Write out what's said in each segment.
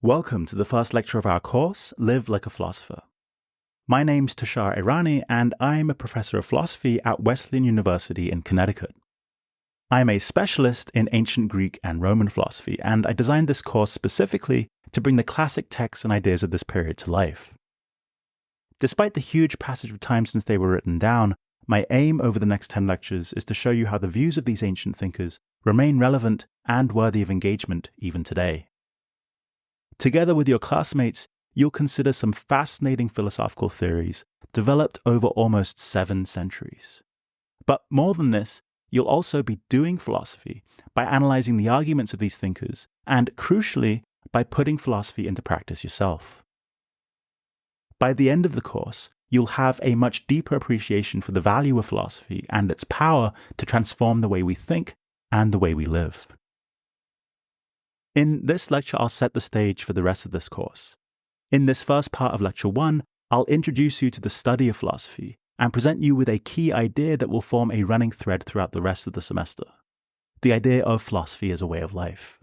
Welcome to the first lecture of our course, Live Like a Philosopher. My name's Tushar Irani, and I'm a professor of philosophy at Wesleyan University in Connecticut. I'm a specialist in ancient Greek and Roman philosophy, and I designed this course specifically to bring the classic texts and ideas of this period to life. Despite the huge passage of time since they were written down, my aim over the next 10 lectures is to show you how the views of these ancient thinkers remain relevant and worthy of engagement even today. Together with your classmates, you'll consider some fascinating philosophical theories developed over almost 7 centuries. But more than this, you'll also be doing philosophy by analyzing the arguments of these thinkers and, crucially, by putting philosophy into practice yourself. By the end of the course, you'll have a much deeper appreciation for the value of philosophy and its power to transform the way we think and the way we live. In this lecture, I'll set the stage for the rest of this course. In this first part of Lecture 1, I'll introduce you to the study of philosophy and present you with a key idea that will form a running thread throughout the rest of the semester: the idea of philosophy as a way of life.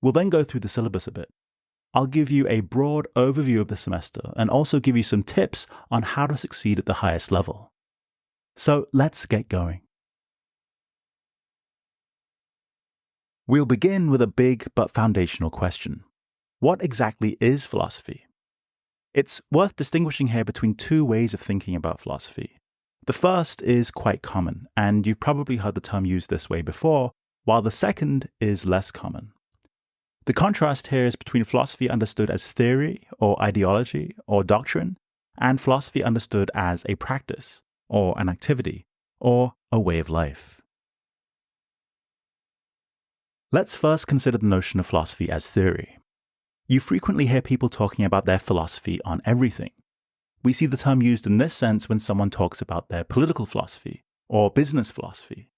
We'll then go through the syllabus a bit. I'll give you a broad overview of the semester and also give you some tips on how to succeed at the highest level. So let's get going. We'll begin with a big but foundational question. What exactly is philosophy? It's worth distinguishing here between 2 ways of thinking about philosophy. The first is quite common, and you've probably heard the term used this way before, while the second is less common. The contrast here is between philosophy understood as theory or ideology or doctrine, and philosophy understood as a practice or an activity or a way of life. Let's first consider the notion of philosophy as theory. You frequently hear people talking about their philosophy on everything. We see the term used in this sense when someone talks about their political philosophy or business philosophy.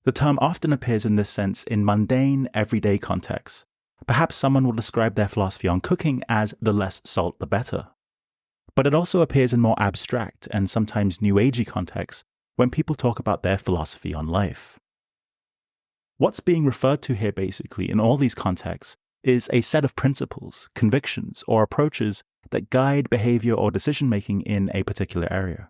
The term often appears in this sense in mundane, everyday contexts. Perhaps someone will describe their philosophy on cooking as the less salt the better. But it also appears in more abstract and sometimes new agey contexts when people talk about their philosophy on life. What's being referred to here basically in all these contexts is a set of principles, convictions, or approaches that guide behavior or decision-making in a particular area.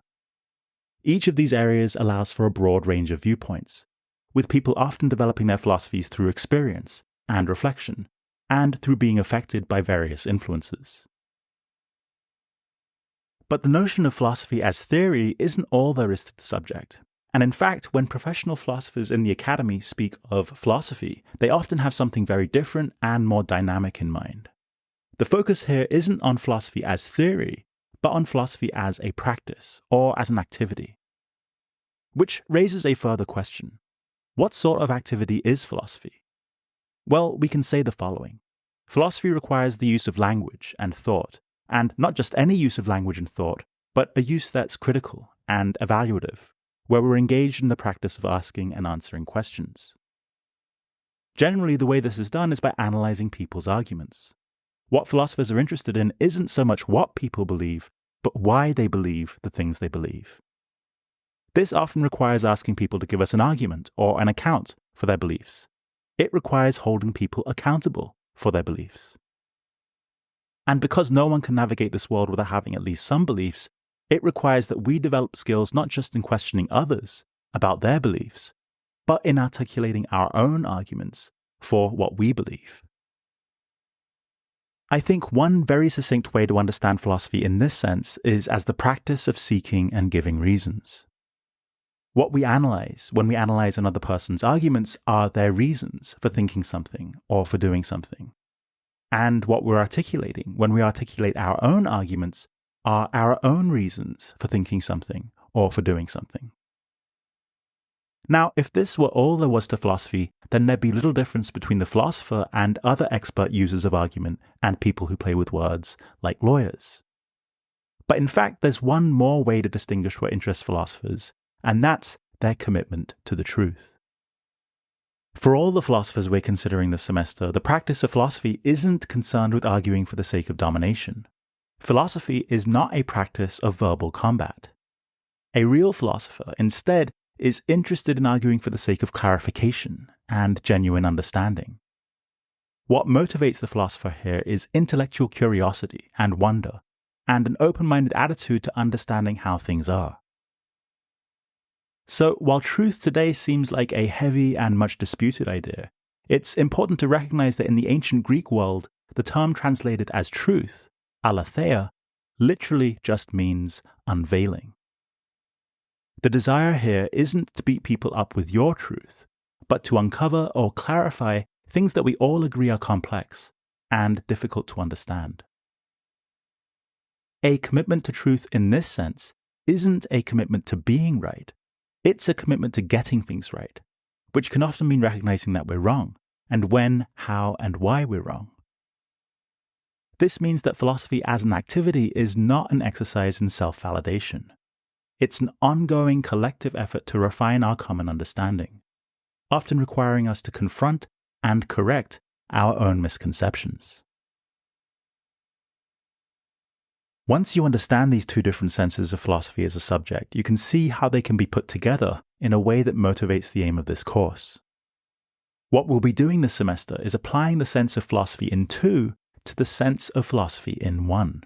Each of these areas allows for a broad range of viewpoints, with people often developing their philosophies through experience and reflection, and through being affected by various influences. But the notion of philosophy as theory isn't all there is to the subject. And in fact, when professional philosophers in the academy speak of philosophy, they often have something very different and more dynamic in mind. The focus here isn't on philosophy as theory, but on philosophy as a practice or as an activity. Which raises a further question. What sort of activity is philosophy? Well, we can say the following. Philosophy requires the use of language and thought, and not just any use of language and thought, but a use that's critical and evaluative, where we're engaged in the practice of asking and answering questions. Generally, the way this is done is by analyzing people's arguments. What philosophers are interested in isn't so much what people believe, but why they believe the things they believe. This often requires asking people to give us an argument or an account for their beliefs. It requires holding people accountable for their beliefs. And because no one can navigate this world without having at least some beliefs, it requires that we develop skills not just in questioning others about their beliefs, but in articulating our own arguments for what we believe. I think one very succinct way to understand philosophy in this sense is as the practice of seeking and giving reasons. What we analyze when we analyze another person's arguments are their reasons for thinking something or for doing something. And what we're articulating when we articulate our own arguments are our own reasons for thinking something or for doing something. Now, if this were all there was to philosophy, then there'd be little difference between the philosopher and other expert users of argument and people who play with words, like lawyers. But in fact, there's one more way to distinguish what interests philosophers, and that's their commitment to the truth. For all the philosophers we're considering this semester, the practice of philosophy isn't concerned with arguing for the sake of domination. Philosophy is not a practice of verbal combat. A real philosopher, instead, is interested in arguing for the sake of clarification and genuine understanding. What motivates the philosopher here is intellectual curiosity and wonder, and an open-minded attitude to understanding how things are. So, while truth today seems like a heavy and much disputed idea, it's important to recognize that in the ancient Greek world, the term translated as truth, aletheia, literally just means unveiling. The desire here isn't to beat people up with your truth, but to uncover or clarify things that we all agree are complex and difficult to understand. A commitment to truth in this sense isn't a commitment to being right. It's a commitment to getting things right, which can often mean recognizing that we're wrong, and when, how, and why we're wrong. This means that philosophy as an activity is not an exercise in self-validation. It's an ongoing collective effort to refine our common understanding, often requiring us to confront and correct our own misconceptions. Once you understand these two different senses of philosophy as a subject, you can see how they can be put together in a way that motivates the aim of this course. What we'll be doing this semester is applying the sense of philosophy in two to the sense of philosophy in one.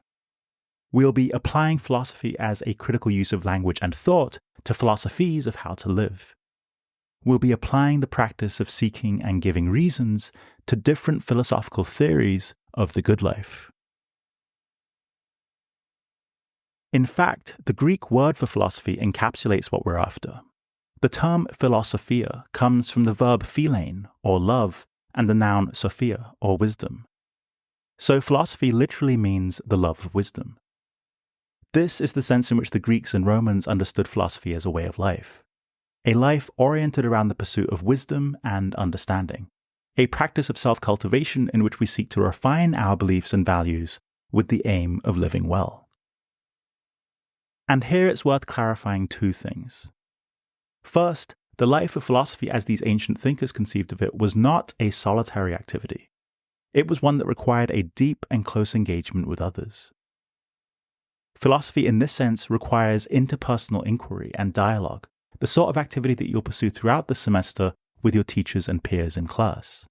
We'll be applying philosophy as a critical use of language and thought to philosophies of how to live. We'll be applying the practice of seeking and giving reasons to different philosophical theories of the good life. In fact, the Greek word for philosophy encapsulates what we're after. The term philosophia comes from the verb philein, or love, and the noun sophia, or wisdom. So philosophy literally means the love of wisdom. This is the sense in which the Greeks and Romans understood philosophy as a way of life. A life oriented around the pursuit of wisdom and understanding. A practice of self-cultivation in which we seek to refine our beliefs and values with the aim of living well. And here it's worth clarifying two things. First, the life of philosophy as these ancient thinkers conceived of it was not a solitary activity. It was one that required a deep and close engagement with others. Philosophy in this sense requires interpersonal inquiry and dialogue, the sort of activity that you'll pursue throughout the semester with your teachers and peers in class.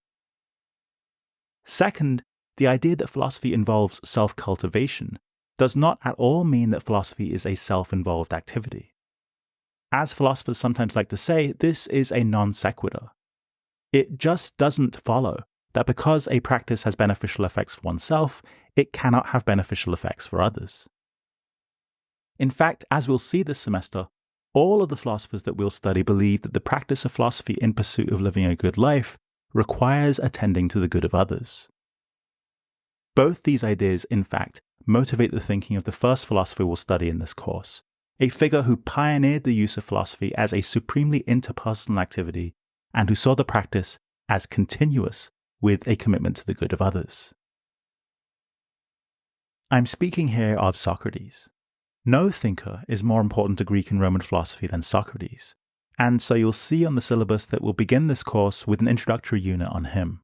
Second, the idea that philosophy involves self-cultivation does not at all mean that philosophy is a self-involved activity. As philosophers sometimes like to say, this is a non sequitur. It just doesn't follow that because a practice has beneficial effects for oneself, it cannot have beneficial effects for others. In fact, as we'll see this semester, all of the philosophers that we'll study believe that the practice of philosophy in pursuit of living a good life requires attending to the good of others. Both these ideas, in fact, motivate the thinking of the first philosopher we'll study in this course, a figure who pioneered the use of philosophy as a supremely interpersonal activity and who saw the practice as continuous with a commitment to the good of others. I'm speaking here of Socrates. No thinker is more important to Greek and Roman philosophy than Socrates, and so you'll see on the syllabus that we'll begin this course with an introductory unit on him.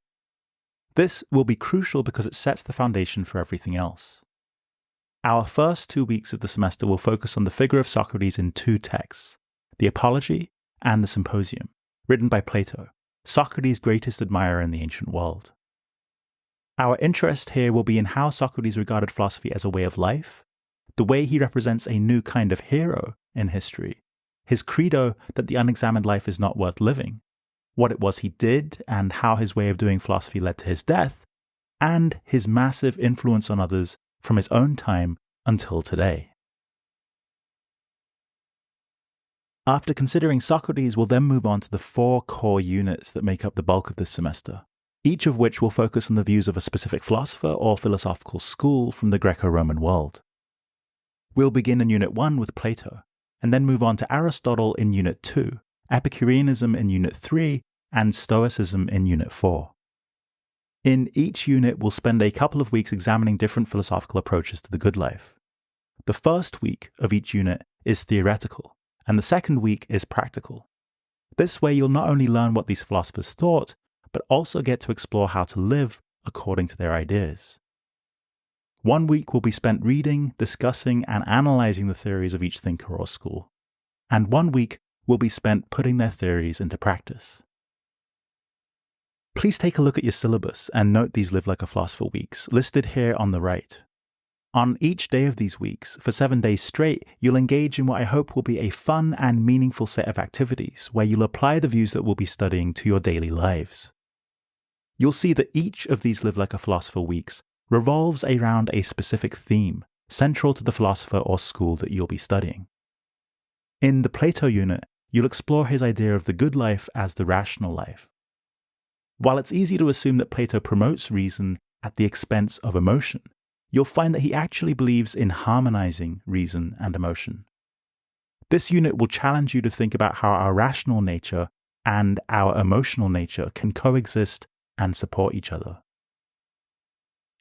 This will be crucial because it sets the foundation for everything else. Our first 2 weeks of the semester will focus on the figure of Socrates in two texts, the Apology and the Symposium, written by Plato, Socrates' greatest admirer in the ancient world. Our interest here will be in how Socrates regarded philosophy as a way of life, the way he represents a new kind of hero in history, his credo that the unexamined life is not worth living, what it was he did and how his way of doing philosophy led to his death, and his massive influence on others from his own time until today. After considering Socrates, we'll then move on to the 4 core units that make up the bulk of this semester, each of which will focus on the views of a specific philosopher or philosophical school from the Greco-Roman world. We'll begin in Unit 1 with Plato, and then move on to Aristotle in Unit 2, Epicureanism in Unit 3, and Stoicism in Unit 4. In each unit, we'll spend a couple of weeks examining different philosophical approaches to the good life. The first week of each unit is theoretical, and the second week is practical. This way, you'll not only learn what these philosophers thought, but also get to explore how to live according to their ideas. 1 week will be spent reading, discussing, and analyzing the theories of each thinker or school, and 1 week will be spent putting their theories into practice. Please take a look at your syllabus and note these Live Like a Philosopher weeks, listed here on the right. On each day of these weeks, for 7 days straight, you'll engage in what I hope will be a fun and meaningful set of activities where you'll apply the views that we'll be studying to your daily lives. You'll see that each of these Live Like a Philosopher weeks revolves around a specific theme, central to the philosopher or school that you'll be studying. In the Plato unit, you'll explore his idea of the good life as the rational life. While it's easy to assume that Plato promotes reason at the expense of emotion, you'll find that he actually believes in harmonizing reason and emotion. This unit will challenge you to think about how our rational nature and our emotional nature can coexist and support each other.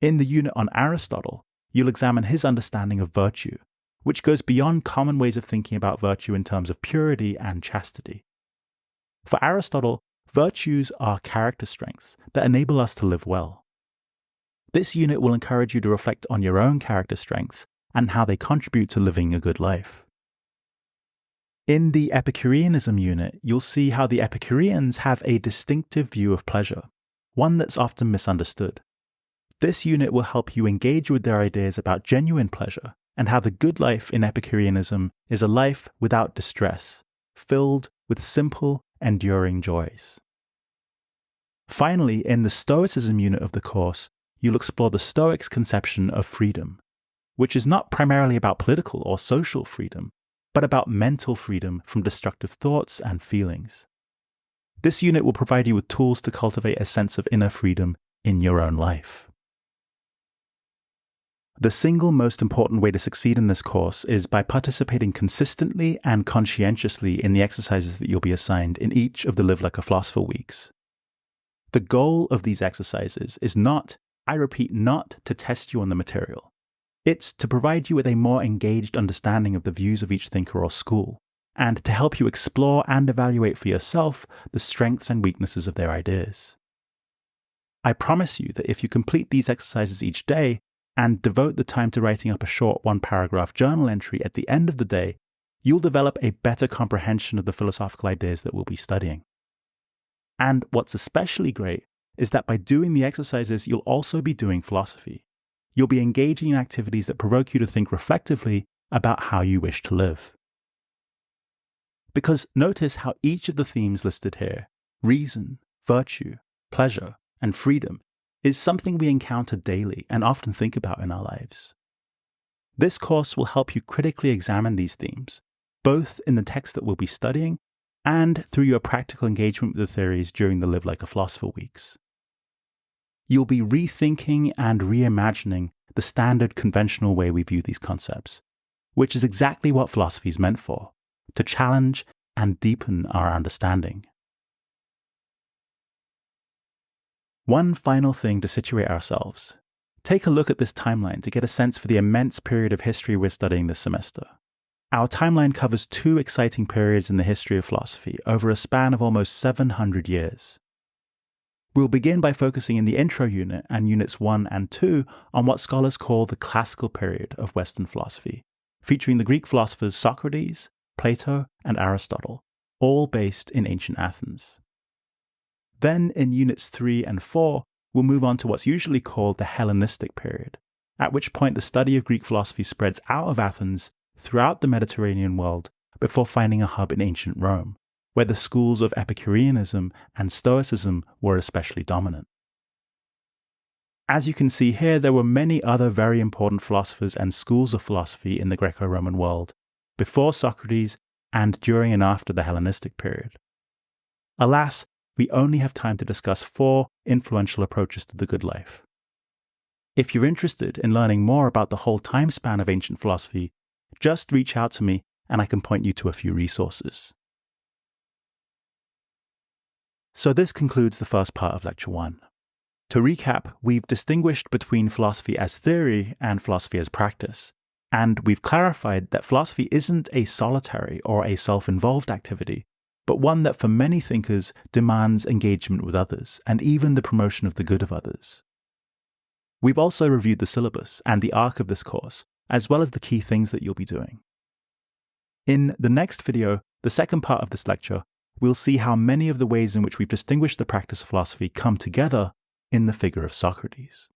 In the unit on Aristotle, you'll examine his understanding of virtue, which goes beyond common ways of thinking about virtue in terms of purity and chastity. For Aristotle, virtues are character strengths that enable us to live well. This unit will encourage you to reflect on your own character strengths and how they contribute to living a good life. In the Epicureanism unit, you'll see how the Epicureans have a distinctive view of pleasure, one that's often misunderstood. This unit will help you engage with their ideas about genuine pleasure and how the good life in Epicureanism is a life without distress, filled with simple, enduring joys. Finally, in the Stoicism unit of the course, you'll explore the Stoics' conception of freedom, which is not primarily about political or social freedom, but about mental freedom from destructive thoughts and feelings. This unit will provide you with tools to cultivate a sense of inner freedom in your own life. The single most important way to succeed in this course is by participating consistently and conscientiously in the exercises that you'll be assigned in each of the Live Like a Philosopher weeks. The goal of these exercises is not, I repeat, not to test you on the material. It's to provide you with a more engaged understanding of the views of each thinker or school, and to help you explore and evaluate for yourself the strengths and weaknesses of their ideas. I promise you that if you complete these exercises each day and devote the time to writing up a short one-paragraph journal entry at the end of the day, you'll develop a better comprehension of the philosophical ideas that we'll be studying. And what's especially great is that by doing the exercises, you'll also be doing philosophy. You'll be engaging in activities that provoke you to think reflectively about how you wish to live. Because notice how each of the themes listed here, reason, virtue, pleasure, and freedom, is something we encounter daily and often think about in our lives. This course will help you critically examine these themes, both in the text that we'll be studying and through your practical engagement with the theories during the Live Like a Philosopher weeks. You'll be rethinking and reimagining the standard conventional way we view these concepts, which is exactly what philosophy is meant for, to challenge and deepen our understanding. One final thing to situate ourselves. Take a look at this timeline to get a sense for the immense period of history we're studying this semester. Our timeline covers 2 exciting periods in the history of philosophy over a span of almost 700 years. We'll begin by focusing in the intro unit and units 1 and 2 on what scholars call the classical period of Western philosophy, featuring the Greek philosophers Socrates, Plato, and Aristotle, all based in ancient Athens. Then in units 3 and 4, we'll move on to what's usually called the Hellenistic period, at which point the study of Greek philosophy spreads out of Athens throughout the Mediterranean world before finding a hub in ancient Rome, where the schools of Epicureanism and Stoicism were especially dominant. As you can see here, there were many other very important philosophers and schools of philosophy in the Greco-Roman world, before Socrates and during and after the Hellenistic period. Alas, we only have time to discuss 4 influential approaches to the good life. If you're interested in learning more about the whole time span of ancient philosophy, just reach out to me and I can point you to a few resources. So this concludes the first part of Lecture 1. To recap, we've distinguished between philosophy as theory and philosophy as practice, and we've clarified that philosophy isn't a solitary or a self-involved activity, but one that for many thinkers demands engagement with others and even the promotion of the good of others. We've also reviewed the syllabus and the arc of this course, as well as the key things that you'll be doing. In the next video, the second part of this lecture, we'll see how many of the ways in which we've distinguished the practice of philosophy come together in the figure of Socrates.